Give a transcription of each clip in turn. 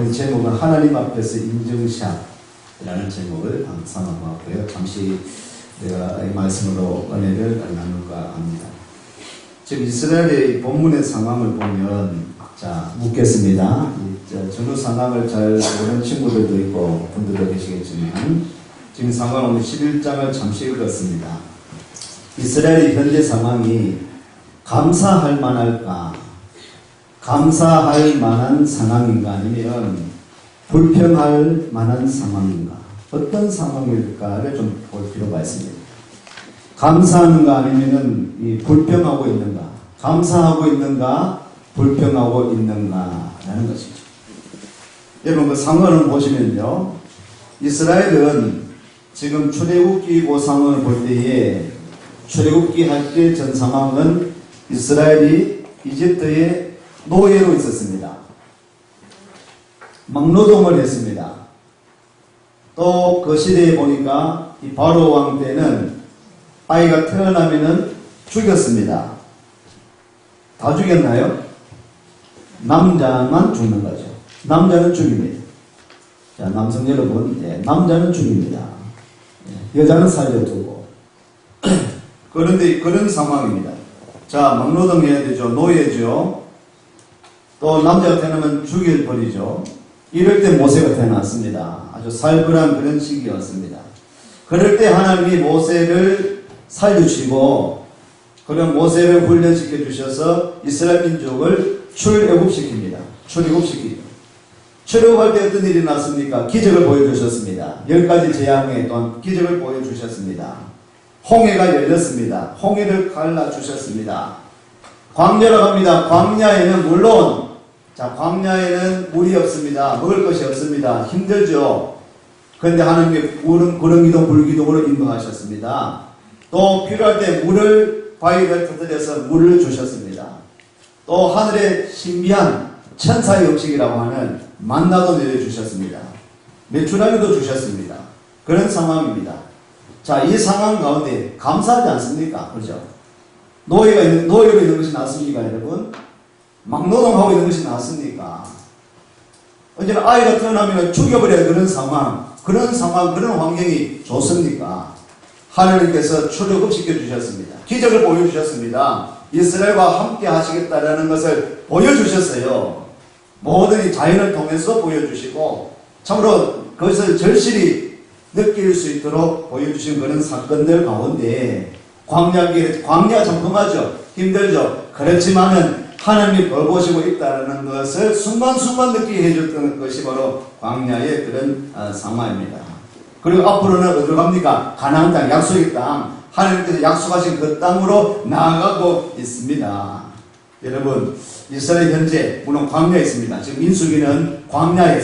오늘 제목은 하나님 앞에서 인증샷이라는 제목을 삼아보았고요. 잠시 내가 이 말씀으로 은혜를 나눌까 합니다. 지금 이스라엘의 본문의 상황을 보면, 자, 묻겠습니다. 전후 상황을 잘 모르는 친구들도 있고 분들도 계시겠지만, 지금 상황 오늘 11장을 잠시 읽었습니다. 이스라엘의 현재 상황이 감사할 만할까? 감사할 만한 상황인가? 아니면 불평할 만한 상황인가? 어떤 상황일까를 좀 볼 필요가 있습니다. 감사하는가? 아니면 불평하고 있는가? 감사하고 있는가? 불평하고 있는가? 라는 것이죠. 여러분, 그 상황을 보시면요. 이스라엘은 지금 출애굽기 그 상황을 볼 때에 출애굽기 할 때 전 상황은 이스라엘이 이집트의 노예로 있었습니다. 막노동을 했습니다. 또 그 시대에 보니까 이 바로 왕 때는 아이가 태어나면은 죽였습니다. 다 죽였나요? 남자만 죽는 거죠. 남자는 죽입니다. 자, 남성 여러분, 남자는 죽입니다. 여자는 살려두고. 그런데 그런 상황입니다. 자, 막노동 해야 되죠. 노예죠. 또 남자가 태어나면 죽여버리죠. 이럴 때 모세가 태어났습니다. 아주 살벌한 그런 시기였습니다. 그럴 때 하나님이 모세를 살려주시고, 그런 모세를 훈련시켜 주셔서 이스라엘 민족을 출애굽시킵니다. 출애굽시키죠. 출애굽할 때 어떤 일이 났습니까? 기적을 보여주셨습니다. 10가지 재앙에 또한 기적을 보여주셨습니다. 홍해가 열렸습니다. 홍해를 갈라주셨습니다. 광야라고 합니다. 광야에는 물론, 자, 광야에는 물이 없습니다. 먹을 것이 없습니다. 힘들죠. 그런데 하나님이 구름기둥, 불기둥으로 인도하셨습니다. 또 필요할 때 물을, 바위를 터뜨려서 물을 주셨습니다. 또 하늘에 신비한 천사의 음식이라고 하는 만나도 내려주셨습니다. 메추라기도 주셨습니다. 그런 상황입니다. 자, 이 상황 가운데 감사하지 않습니까? 그렇죠? 노예로 있는 것이 낫습니까, 여러분? 막노동하고 있는 것이 낫습니까? 언제나 아이가 태어나면 죽여버려야 그런 상황, 그런 환경이 좋습니까? 하나님께서 출애굽시켜 주셨습니다. 기적을 보여주셨습니다. 이스라엘과 함께 하시겠다라는 것을 보여주셨어요. 모든 이 자연을 통해서 보여주시고, 참으로 그것을 절실히 느낄 수 있도록 보여주신 그런 사건들 가운데, 광야 정통하죠. 힘들죠. 그렇지만은 하나님이 돌보시고 있다는 것을 순간순간 느끼게 해줬던 것이 바로 광야의 그런 상황입니다. 그리고 앞으로는 어디로 갑니까? 가나안 땅, 약속의 땅, 하나님께서 약속하신 그 땅으로 나아가고 있습니다. 여러분, 이스라엘 현재 물론 광야에 있습니다. 지금 민수기는 광야에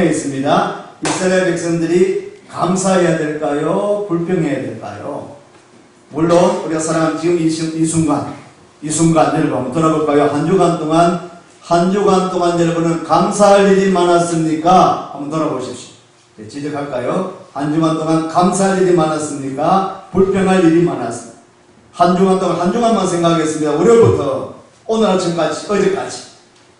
있습니다. 이스라엘 백성들이 감사해야 될까요? 불평해야 될까요? 물론 우리가 사랑하는 지금 이 순간 여러분 한번 돌아볼까요? 한 주간 동안 여러분은 감사할 일이 많았습니까? 한번 돌아보십시오. 네, 지적할까요? 한 주간 동안 감사할 일이 많았습니까? 불평할 일이 많았습니까? 한 주간만 생각하겠습니다. 월요일부터 오늘 아침까지, 어제까지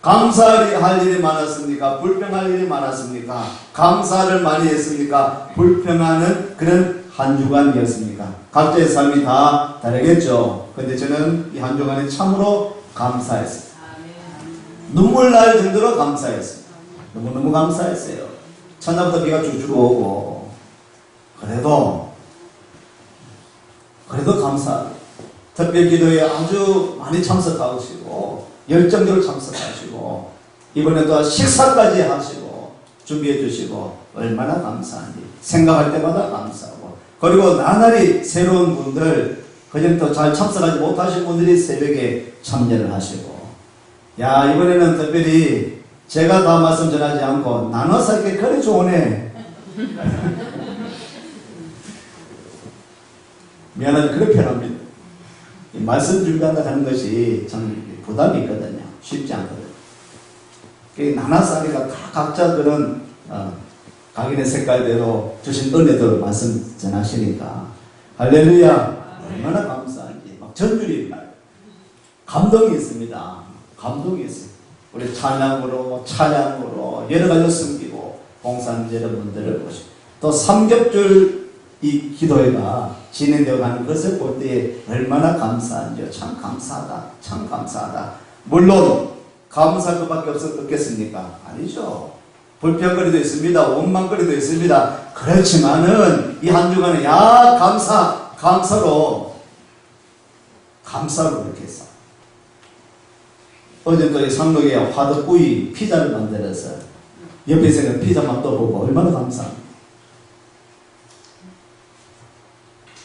감사할 일이 많았습니까? 불평할 일이 많았습니까? 감사를 많이 했습니까? 불평하는 그런 한 주간이었습니까? 각자의 삶이 다 다르겠죠. 근데 저는 이 한 주간에 참으로 감사했습니다. 눈물 날 정도로 감사했습니다. 너무너무 감사했어요. 첫날부터 비가 쭉쭉 오고, 그래도 감사하고, 특별 기도에 아주 많이 참석하시고, 열정적으로 참석하시고, 이번에도 식사까지 하시고, 준비해 주시고, 얼마나 감사한지, 생각할 때마다 감사하고, 그리고 나날이 새로운 분들, 그전부터 잘 참석하지 못하신 분들이 새벽에 참여를 하시고, 야, 이번에는 특별히 제가 다 말씀 전하지 않고 나눠서 이렇게 그래 좋으네. 미안하지만 그렇게 표현합니다. 말씀 준비한다 하는 것이 참 부담이 있거든요. 쉽지 않거든요. 나눠서 하니까 다 각자 그런 각인의 색깔대로 주신 은혜도 말씀 전하시니까 할렐루야. 얼마나 감사한지 막 전율이 나요. 감동이 있습니다. 감동이 있어요. 우리 찬양으로 여러 가지로 섬기고 봉사하는 여러분들을 보시고 또 삼겹줄 이 기도회가 진행되어 가는 것을 볼 때 얼마나 감사한지요. 참 감사하다. 참 감사하다. 물론 감사할 것밖에 없겠습니까? 아니죠. 불평거리도 있습니다. 원망거리도 있습니다. 그렇지만은 이 한 주간에 감사로 그렇게 했어. 어제 또 상록에 화덕구이 피자를 만들어서 옆에 있는 피자 맛도 보고 얼마나 감사합니다.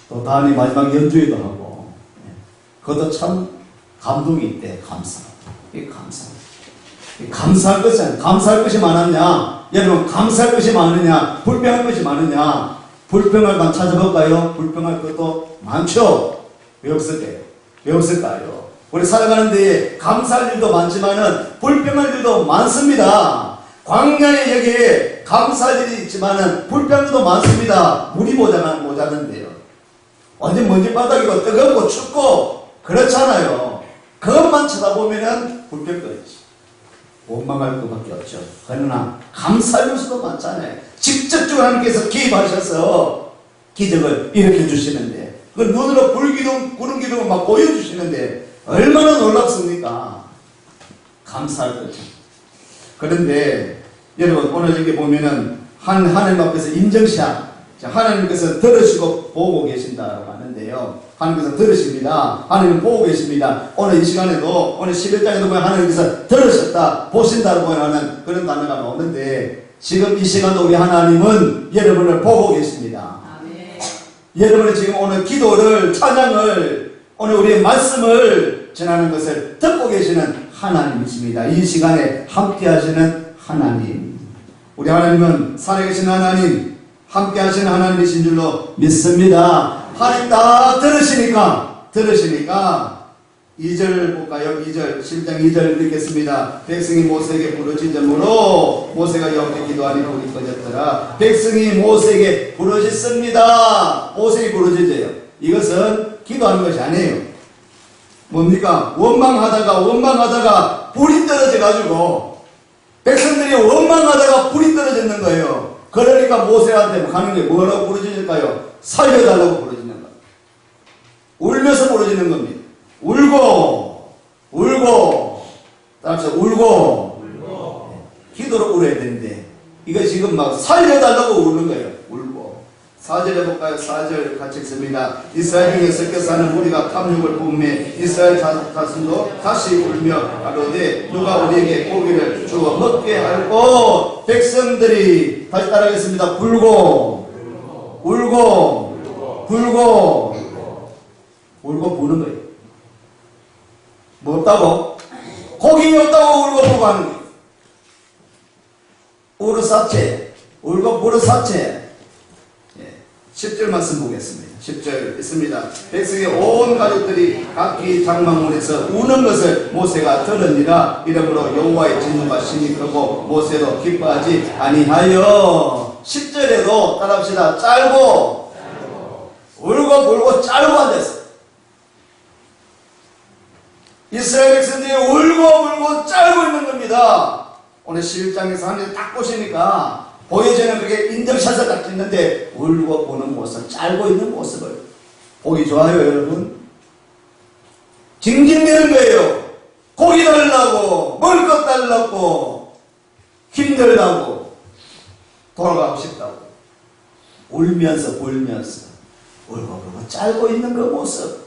또 다음에 마지막 연주회도 하고 그것도 참 감동이 있대. 감사할 것이 아니야. 감사할 것이 많았냐? 여러분 감사할 것이 많으냐? 불평할 것이 많으냐? 불평할 것 찾아볼까요? 불평할 것도 많죠. 왜 없을까요? 우리 살아가는 데에 감사할 일도 많지만은 불평할 일도 많습니다. 광야에 여기에 감사할 일이 있지만은 불평할 일도 많습니다. 물이 모자란데요. 완전 먼지바닥이고 뜨겁고 춥고 그렇잖아요. 그것만 쳐다보면은 불평거리지. 원망할 것밖에 없죠. 그러나 감사할 요소도 많잖아요. 직접적으로 하나님께서 개입하셔서 기적을 일으켜 주시는데 그 눈으로 구름 기둥을 막 보여주시는데 얼마나 놀랍습니까? 감사할 거죠. 그런데 여러분 오늘 여기 보면은 하나님 앞에서 인정시한 하나님께서 들으시고 보고 계신다고 하는데요. 하나님께서 들으십니다. 하나님 보고 계십니다. 오늘 이 시간에도 오늘 11장에도 보면 하나님께서 들으셨다 보신다고 하는 그런 단어가 나오는데 지금 이 시간도 우리 하나님은 여러분을 보고 계십니다. 아멘. 여러분이 지금 오늘 기도를 찬양을 오늘 우리의 말씀을 전하는 것을 듣고 계시는 하나님이십니다. 이 시간에 함께 하시는 하나님. 우리 하나님은 살아계신 하나님 함께 하시는 하나님이신 줄로 믿습니다. 하나님 다 들으시니까 2절 볼까요? 2절 11장 2절 읽겠습니다. 백성이 모세에게 부르짖음으로 모세가 여호와께 기도하니 불이 꺼졌더라. 백성이 모세에게 부르짖습니다. 모세에게 부르짖어요. 이것은 기도하는 것이 아니에요. 뭡니까? 원망하다가 불이 떨어져 가지고 백성들이 원망하다가 불이 떨어졌는 거예요. 그러니까 모세한테 가는 게 뭐라고 부르짖을까요? 살려달라고 부르짖는 거예요. 울면서 부르짖는 겁니다. 울고 따라서 울고 기도로 울어야 되는데 이거 지금 막 살려달라고 우는 거예요. 울고 4절 해볼까요? 4절 같이 읽습니다. 이스라엘 중에 섞여 사는 무리가 탐욕을 뿜매 이스라엘 자손도 다시 울며 가로되 누가 우리에게 고기를 주어 먹게 할꼬. 백성들이 다시 따라하겠습니다. 울고 부는 거예요. 뭐 없다고? 고기 없다고 울고 부고 하는 거예요. 울고 부르사체 10절 말씀 보겠습니다. 10절 있습니다. 백성의 온 가족들이 각기 장막문에서 우는 것을 모세가 들으니라. 이러므로 여호와의 진노가 심히 크고 모세도 기뻐하지 아니하여. 10절에도 따라합시다. 짤고 울고 불고 짤고 앉았어요. 이스라엘 백성들이 울고 짤고 있는 겁니다. 오늘 11장에서 하나님 딱 보시니까 보여지는 그게 인정샷을 딱 찍는데 울고 보는 모습, 짤고 있는 모습을 보기 좋아요, 여러분? 징징대는 거예요. 고기 달라고, 먹을 것 달라고, 힘들다고, 돌아가고 싶다고. 울면서 울고 짤고 있는 그 모습.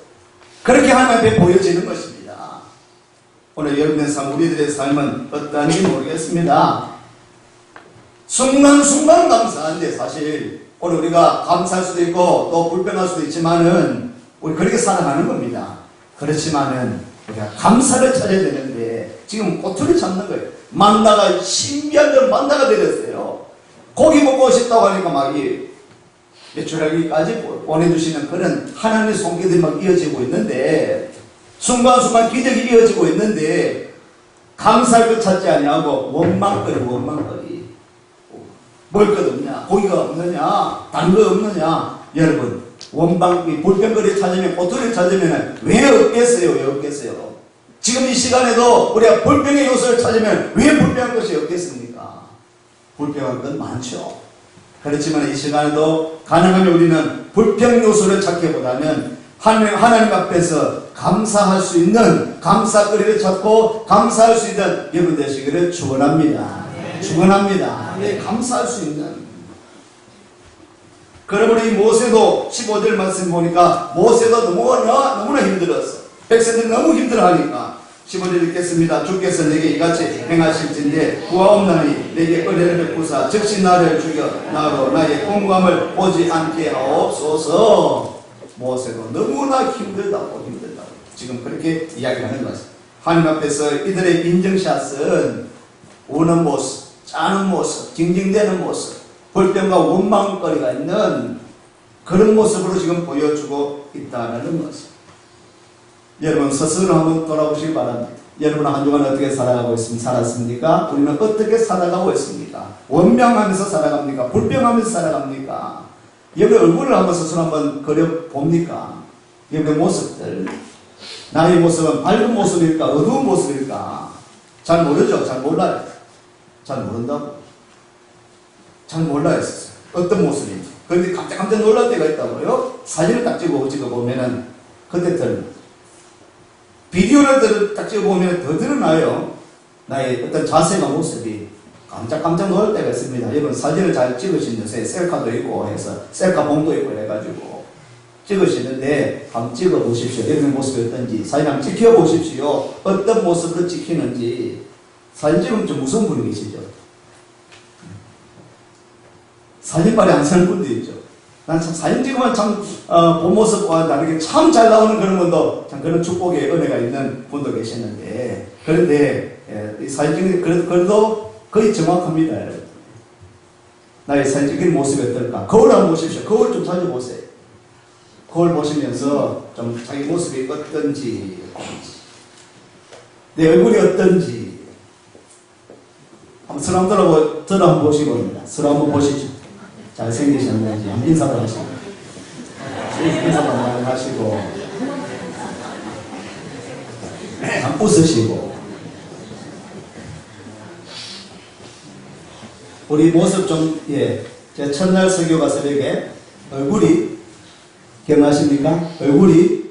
그렇게 하나님 앞에 보여지는 것입니다. 오늘 여러분의 삶, 우리들의 삶은 어떠한지 모르겠습니다. 순간순간 감사한데 사실 오늘 우리가 감사할 수도 있고 또 불평할 수도 있지만은 우리 그렇게 살아가는 겁니다. 그렇지만은 우리가 감사를 찾아야 되는데 지금 꼬투리 잡는 거예요. 만나가 신비한 걸 만나가 되었어요. 고기 먹고 싶다고 하니까 막 매출하기까지 보내주시는 그런 하나님의 손길들이 막 이어지고 있는데 순간순간 기적이 이어지고 있는데 감사할 것 찾지 아니하고 원망거리 먹을 것 없냐? 고기가 없느냐? 단 거 없느냐? 여러분 불평거리 찾으면 꼬투리를 찾으면 왜 없겠어요? 지금 이 시간에도 우리가 불평의 요소를 찾으면 왜 불평한 것이 없겠습니까? 불평한 건 많죠. 그렇지만 이 시간에도 가능하면 우리는 불평 요소를 찾기보다는 하나님 앞에서 감사할 수 있는 감사거리를 찾고 감사할 수 있는 여러분 되시기를 축원합니다. 축원합니다. 네, 감사할 수 있는. 그러므로 이 모세도 15절 말씀 보니까 모세도 너무나 힘들었어. 백성들이 너무 힘들어하니까 15절 읽겠습니다. 주께서 내게 이같이 행하실진데 구하옵나니 내게 은혜를 베푸사 즉시 나를 죽여 나로 나의 공감을 보지 않게 하옵소서. 모세도 너무나 힘들다고 지금 그렇게 이야기하는 것입니다. 하나님 앞에서 이들의 인정샷은 우는 모습, 짜는 모습, 징징대는 모습, 불평과 원망거리가 있는 그런 모습으로 지금 보여주고 있다는 것입니다. 여러분 스스로 한번 돌아보시기 바랍니다. 여러분은 한 주간 어떻게 살았습니까? 우리는 어떻게 살아가고 있습니까? 원망하면서 살아갑니까? 불평하면서 살아갑니까? 여러분 얼굴을 한번 스스로 한번 그려봅니까? 여러분의 모습들, 나의 모습은 밝은 모습일까? 어두운 모습일까? 잘 모르죠? 잘 몰라요. 잘 모른다고? 잘 몰라요. 어떤 모습인지. 그런데 깜짝 놀랄 때가 있다고요? 사진을 딱 찍어보면은 그때 비디오를 딱 찍어보면 더 드러나요. 나의 어떤 자세나 모습이 깜짝 놀랄 때가 있습니다. 여러분 사진을 잘 찍으시는데 셀카도 있고 해서 셀카봉도 있고 해가지고 찍으시는데 한번 찍어보십시오. 여러분의 모습이 어떤지 사진 한번 찍혀보십시오. 어떤 모습으로 찍히는지. 사진 찍으면 좀 무서운 분이 계시죠? 사진빨에 안 쓰는 분도 있죠. 난 참 사진 찍으면 참 본 모습과 다르게 참 잘 나오는 그런 분도 참 그런 축복의 은혜가 있는 분도 계시는데 그런데 이 사진 찍는 그래도 거의 정확합니다. 여러분. 나의 사진 찍는 모습이 어떨까? 거울 한번 보십시오. 거울 좀 자주 보세요. 거울 보시면서 좀 자기 모습이 어떤지 내 얼굴이 어떤지 한번 서로 한번 보시고 서로 한번 보시죠. 잘생기셨는지 한번 인사도 하시고 인사도 한번 하시고 한번 웃으시고 우리 모습 좀 제 첫날 설교가 새벽에 얼굴이 기억나십니까? 얼굴이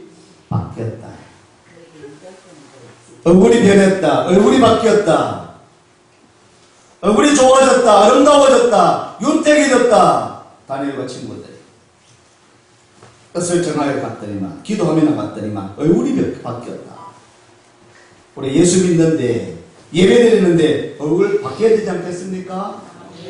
바뀌었다. 얼굴이 변했다. 얼굴이 바뀌었다. 얼굴이 좋아졌다. 아름다워졌다. 윤택해졌다. 다니엘과 친구들 뜻을 정하여 갔더니만 기도하며 갔더니만 얼굴이 바뀌었다. 우리 예수 믿는데 예배드리는데 얼굴 바뀌어야 되지 않겠습니까?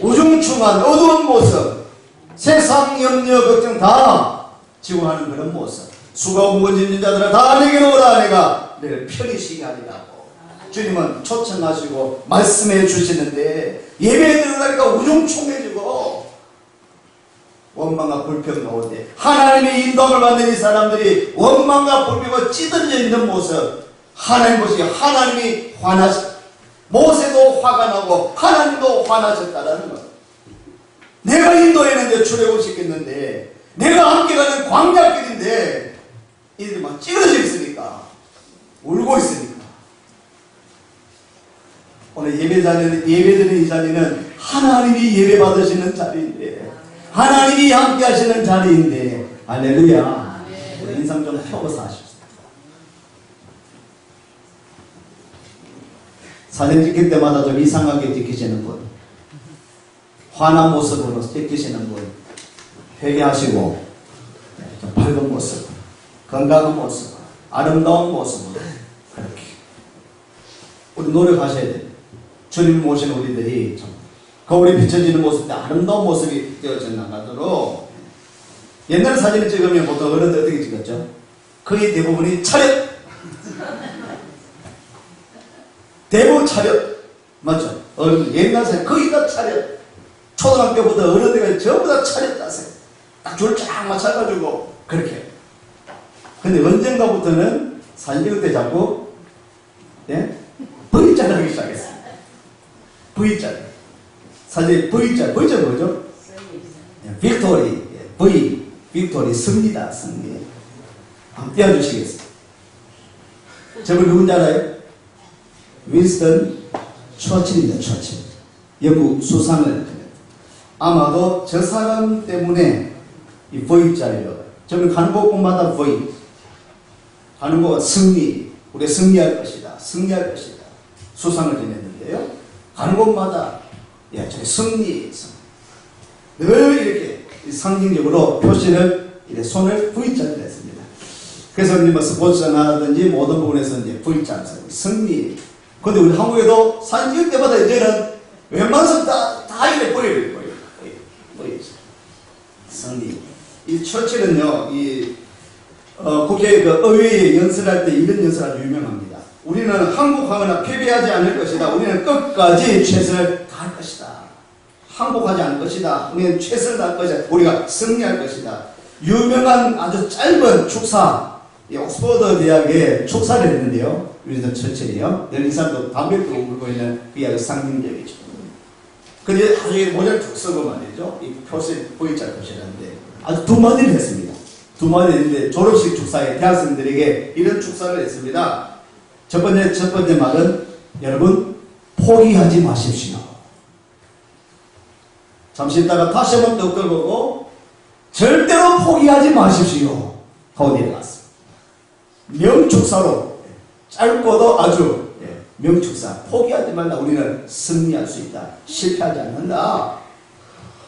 우중충한 어두운 모습 세상 염려 걱정 다 지고 하는 그런 모습. 수가 무거워진 자들아 다 내게 오라. 내가 너를 편히 쉬게 하리라고 주님은 초청하시고 말씀해 주시는데 예배에 들어가니까 우중충해지고 원망과 불평 가운데 하나님의 인도함을 받는 이 사람들이 원망과 불평과 찌들려 있는 모습. 하나님 보시기에 하나님이 화나셨다. 모세도 화가 나고 하나님도 화나셨다라는 것. 내가 인도했는데 출애굽시켰는데 내가 함께 가는 광야길인데 이들이 막 찌그러져 있으니까 울고 있으니까 오늘 예배드리는 이 자리는 하나님이 예배 받으시는 자리인데 하나님이 함께 하시는 자리인데 할렐루야. 우리 인상 좀 펴고 사십시오. 사진 찍힐 때마다 좀 이상하게 찍히시는 분, 환한 모습으로 찍히시는 분, 회개하시고 좀 밝은 모습, 건강한 모습, 아름다운 모습으로 그렇게 우리 노력하셔야 돼요. 주님 모신 우리들이 좀 거울이 비춰지는 모습, 아름다운 모습이 되어져 나가도록. 옛날 사진을 찍으면 보통 어른들 어떻게 찍었죠? 거의 대부분이 차렷. 대부분 차렷. 맞죠? 옛날 사진 거의 다 차렷. 초등학교부터 어른들이 전부 다 차렷 자세. 딱 줄 쫙 맞춰가지고 그렇게. 근데 언젠가부터는 사진 찍을 때 자꾸 V자를 하기 시작했어요. V자. 사실 V자 뭐죠? 빅토리. 빅토리 승리다. 승리. 한번 띄워주시겠어요? 저분 누군지 알아요? 윈스턴 처칠입니다. 처칠. 영국 수상을. 아마도 저 사람 때문에 이 V자리로, 저는 가는 곳곳마다 V. 가는 곳 승리. 우리가 승리할 것이다. 승리할 것이다. 수상을 지냈는데요. 가는 곳마다, 야, 저기 승리. 늘 이렇게 상징적으로 표시를, 이렇게 손을 V자를 했습니다. 그래서 뭐 스포츠나든지 모든 부분에서 이제 V자를 써요. 승리. 근데 우리 한국에도 사진 찍을 때마다 이제는 웬만해서 다 이렇게 보여요. 승리. 이 처칠은요, 국회 의회에 연설할 때 이런 연설 아주 유명합니다. 우리는 항복하거나 패배하지 않을 것이다. 우리는 끝까지 최선을 다할 것이다. 항복하지 않을 것이다. 우리는 최선을 다할 것이다. 우리가 승리할 것이다. 유명한 아주 짧은 축사, 옥스퍼드 대학의 축사를 했는데요. 윈스턴 처칠이요. 이 사람도 담배도 물고 있는 그 아주 상징적이죠. 근데 아주 모자를 툭 쓰고 말이죠. 이 표시, V자 표시라는데 아주 두 마디를 했습니다. 두 마디를 했는데 졸업식 축사에 대학생들에게 이런 축사를 했습니다. 첫 번째 말은 여러분 포기하지 마십시오. 잠시 있다가 다시 한번 또 들어보고 절대로 포기하지 마십시오 하고 내려갔습니다. 명축사로 짧고도 아주 명축사. 포기하지 말라. 우리는 승리할 수 있다. 실패하지 않는다.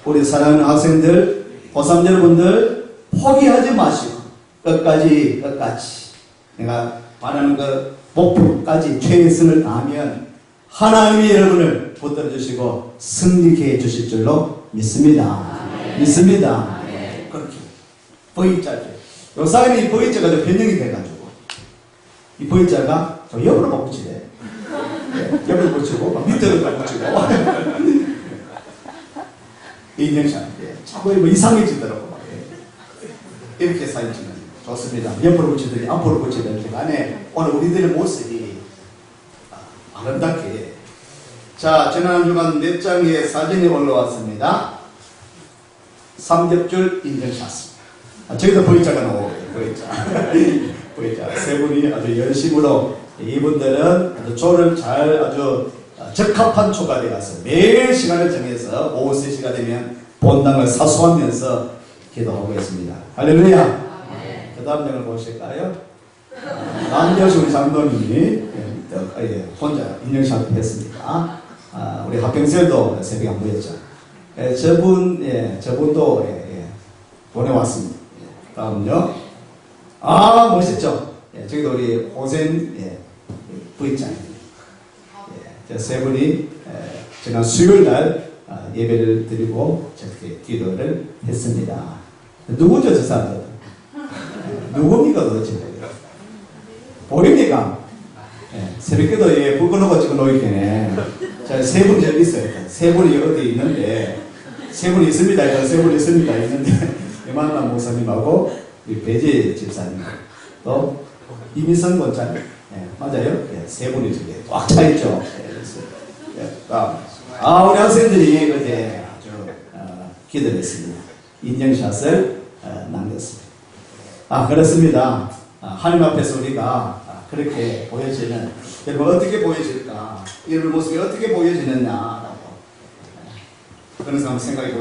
우리 사랑하는 학생들, 고3 여러분들 포기하지 마시고 끝까지 내가 바라는 그 목표까지 최선을 다하면 하나님이 여러분을 붙들어 주시고 승리케 해 주실 줄로 믿습니다. 믿습니다. 그렇게 V자죠. 요사이는 이 V자가 좀 변형이 돼가지고 이 V자가 저 옆으로 막 붙이래. 옆으로 붙이고 밑으로 막 붙이고 인형샷 자꾸 뭐 이상해지더라고. 이렇게 사진 찍는 좋습니다. 옆으로 붙이든지 앞으로 붙이든지 간에 오늘 우리들의 모습이 아름답게. 자, 지난 주간 몇 장의 사진이 올라왔습니다. 삼겹줄 인증샷. 저기도 V자가 나오고 V자. 세 분이 아주 열심으로, 이분들은 아주 조를 잘 아주 적합한 초가에 가서 매일 시간을 정해서 오후 3시가 되면 본당을 사수하면서 기도하고 있습니다. 할렐루야. 그 다음 장을 보실까요? 남녀시 우리 장로님이 혼자 인증샷 했습니다. 우리 합평생도 새벽에 안 보였죠. 저분도 보내왔습니다. 다음요. 멋있죠? 저기도 우리 호생 V장입니다. 세 분이 지난 수요일 날 예배를 드리고 저렇게 기도를 했습니다. 누구죠, 저 사람들? 누굽니까, 도대체? 보입니까? 새벽에도 불 끄고 찍어 놓이겠네. 자, 세 분이 저기 있어요. 세 분이 어디 있는데, 세 분이 있습니다. 세 분이 있습니다. 있는데, 이만남 목사님하고 배재 집사님, 또 이민선 권사님, 맞아요? 세 분이 저기 꽉 차 있죠. 우리 학생들이 어제 아주 기도를 했습니다. 인증샷을 남겼습니다. 그렇습니다. 하나님 앞에서 우리가 그렇게 보여지는, 여러분 어떻게 보여질까? 여러분 모습이 어떻게 보여지느냐라고 그런 사람 생각해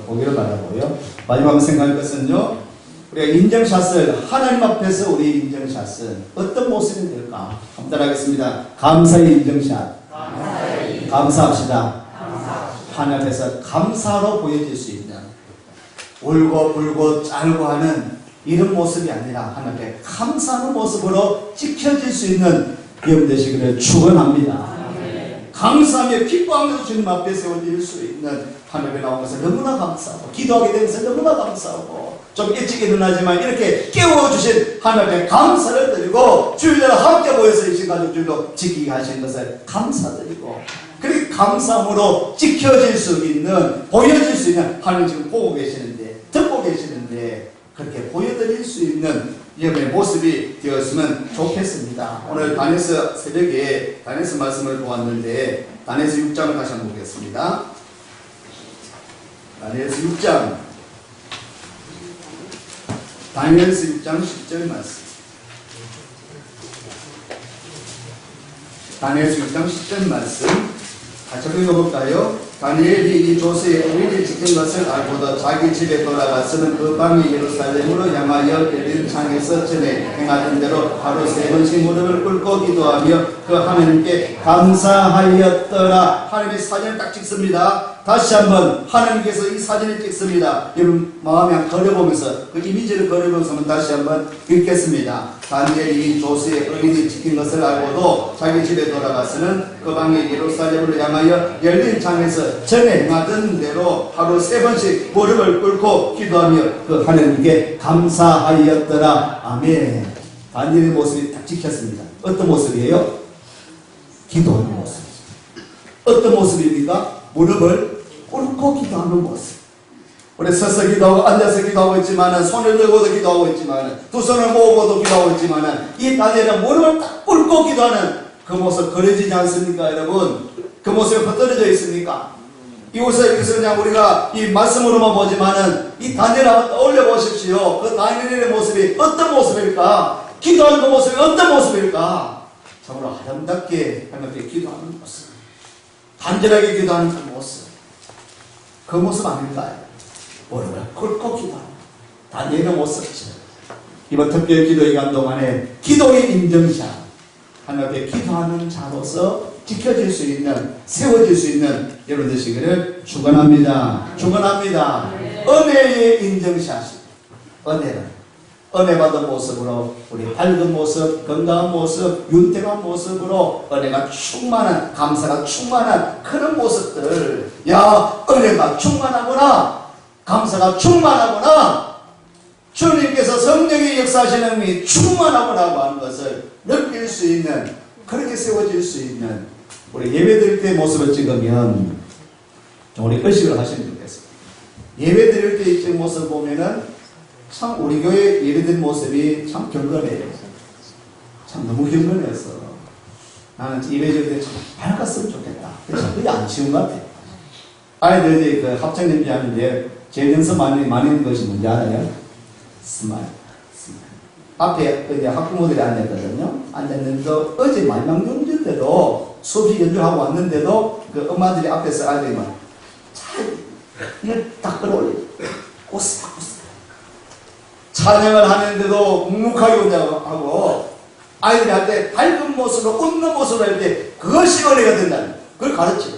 보기를 바라고요. 마지막으로 생각할 것은요, 우리가 인증샷을, 하나님 앞에서 우리 인증샷은 어떤 모습이 될까? 한번 따라하겠습니다. 감사의 인증샷. 감사합시다. 하나님 앞에서 감사로 보여질 수 있는, 울고 불고 짤고 하는 이런 모습이 아니라 하나님 앞에 감사하는 모습으로 지켜질 수 있는 여러분 되시기를 축원합니다. 감사하며 기뻐하면서 주님 앞에 세워질 수 있는 하나님에 나온 것을 너무나 감사하고, 기도하게 된 것을 너무나 감사하고, 좀 일찍 일어나지만 이렇게 깨워주신 하나님 앞에 감사를 드리고, 주일날 함께 모여서 이 시간 가족들로 지키게 하신 것을 감사드리고, 그렇게 감사함으로 지켜질 수 있는, 보여질 수 있는, 하나님 지금 보고 계시는데, 듣고 계시는데, 그렇게 보여드릴 수 있는 여러분의 모습이 되었으면 좋겠습니다. 오늘 다니엘서 새벽에 다니엘서 말씀을 보았는데, 다니엘서 6장을 다시 한번 보겠습니다. 다니엘서 6장, 다니엘서 6장 10절 말씀. 다니엘서 6장 10절 말씀 같이 읽어볼까요? 다니엘이 이 조세의 어린이를 지킨 것을 알고도 자기 집에 돌아가서는 그 밤에 예루살렘으로 향하여 열린 창에서 전에 행하던 대로 하루 3번씩 무릎을 꿇고 기도하며 그 하나님께 감사하였더라. 하나님의 사진을 딱 찍습니다. 다시 한번 하나님께서 이 사진을 찍습니다. 여러분 마음에 한번 걸어보면서 그 이미지를 걸어보면서 다시 한번 읽겠습니다. 다니엘이 조세의 어린이 지킨 것을 알고도 자기 집에 돌아가서는 그 밤에 예루살렘으로 향하여 열린 창에서 전에 행하던 대로 하루 3번씩 무릎을 꿇고 기도하며 그 하나님께 감사하였더라. 아멘. 다니엘의 모습이 딱 찍혔습니다. 어떤 모습이에요? 기도하는 모습. 어떤 모습입니까? 무릎을 꿇고 기도하는 모습. 우리 서서 기도하고 앉아서 기도하고 있지만은 손을 들고도 기도하고 있지만은 두 손을 모으고도 기도하고 있지만은 이 다니엘은 무릎을 딱 꿇고 기도하는 그 모습 그려지지 않습니까, 여러분? 그 모습이 흩어져 있습니까? 이곳에서 그냥 우리가 이 말씀으로만 보지만은 이 다니엘을 한번 떠올려 보십시오. 그 다니엘의 모습이 어떤 모습일까? 기도하는 그 모습이 어떤 모습일까? 참으로 아름답게 하나님께 기도하는 모습, 간절하게 기도하는 그 모습, 그 모습 아닐까요? 무릎을 꿇고 기도하는 다니엘의 모습이죠. 이번 특별 기도 기간 동안에 기도의 인정샷, 하나님 앞에 기도하는 자로서 지켜질 수 있는, 세워질 수 있는 여러분 되시기를 축원합니다. 축원합니다. 은혜의 인정샷, 은혜 받은 모습으로 우리 밝은 모습, 건강한 모습, 윤택한 모습으로 은혜가 충만한, 감사가 충만한 그런 모습들. 야, 은혜가 충만하구나, 감사가 충만하구나, 주님께서 성령의 역사하시는 힘이 충만하구나 하는 것을 느낄 수 있는, 그렇게 세워질 수 있는 우리 예배드릴 때 모습을 찍으면 좀 우리 의식을 하시면 좋겠습니다. 예배드릴 때 이 모습을 보면은 참 우리 교회 예배드린 모습이 참 경건해요. 참 너무 경건해서 나는 예배드릴 때 참 밝았으면 좋겠다. 그래서 그게 안 쉬운 것 같아요. 아이들이 그 합창연주 하는데 제일 연습 많이 하는 것이 뭔지 알아요? 스마일. 앞에 이제 학부모들이 앉았거든요. 앉았는데 어제 마지막 연주 때도 수업이 연주하고 왔는데도 그 엄마들이 앞에서 아이들이 막 잘 이걸 딱 끌어올려. 꼬스락꼬스락. 찬양을 하는데도 묵묵하게 운영하고 아이들이 할 때 밝은 모습으로 웃는 모습으로 할 때 그것이 은혜가 된다는 그걸 가르쳐.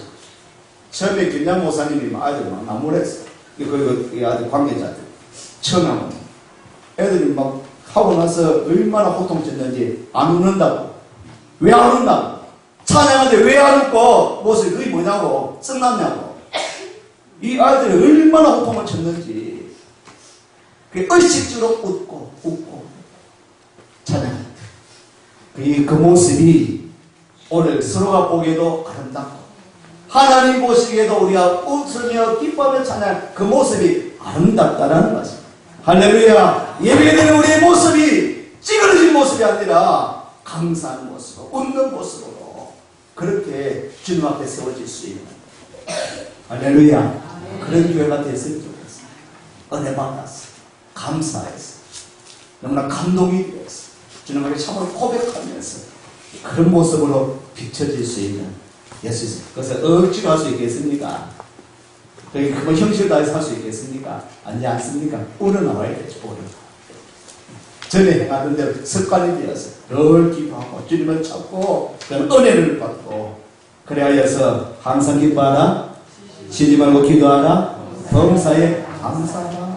처음에 김양 모사님이 아이들이 막 나무랬어요. 그 아들 관계자들 처음 하고 애들이 막 하고 나서 얼마나 호통쳤는지 안 웃는다고. 왜 안 웃는다고? 찬양하는데 왜 안 웃고 모습이 그게 뭐냐고 썩났냐고. 이 아이들이 얼마나 호통을 쳤는지 그 의식적으로 웃고 찬양한다. 그 모습이 오늘 서로가 보기에도 아름답고 하나님 보시기에도 우리가 웃으며 기뻐하며 찬양 그 모습이 아름답다라는 것입니다. 할렐루야. 예배드리는 우리의 모습이 찌그러진 모습이 아니라 감사하는 모습으로 웃는 모습으로 그렇게 주님 앞에 세워질 수 있는 할렐루야. 그런 교회가 됐으면 좋겠어. 은혜 받았어. 감사했어. 너무나 감동이 되었어. 주님 앞에 참으로 고백하면서 그런 모습으로 비춰질 수 있는 예수. 그것을 억지로 할 수 있겠습니까? 그게 그 형식을 다해서 할 수 있겠습니까? 아니지 않습니까? 우러나와야 되죠. 우러나와. 전에 행하던 대로 습관이 되어서 늘 기도하고 주님을 찾고 은혜를 받고 그래 하여서 항상 기뻐하라, 쉬지 말고 기도하라, 범사에 감사하라.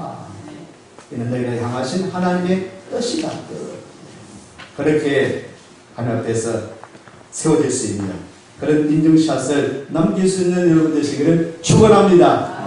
이는 너희를 향하신 하나님의 뜻이다. 그렇게 하나님 앞에서 세워질 수 있는 그런 인증샷을 남길 수 있는 여러분 되시기를 축원합니다.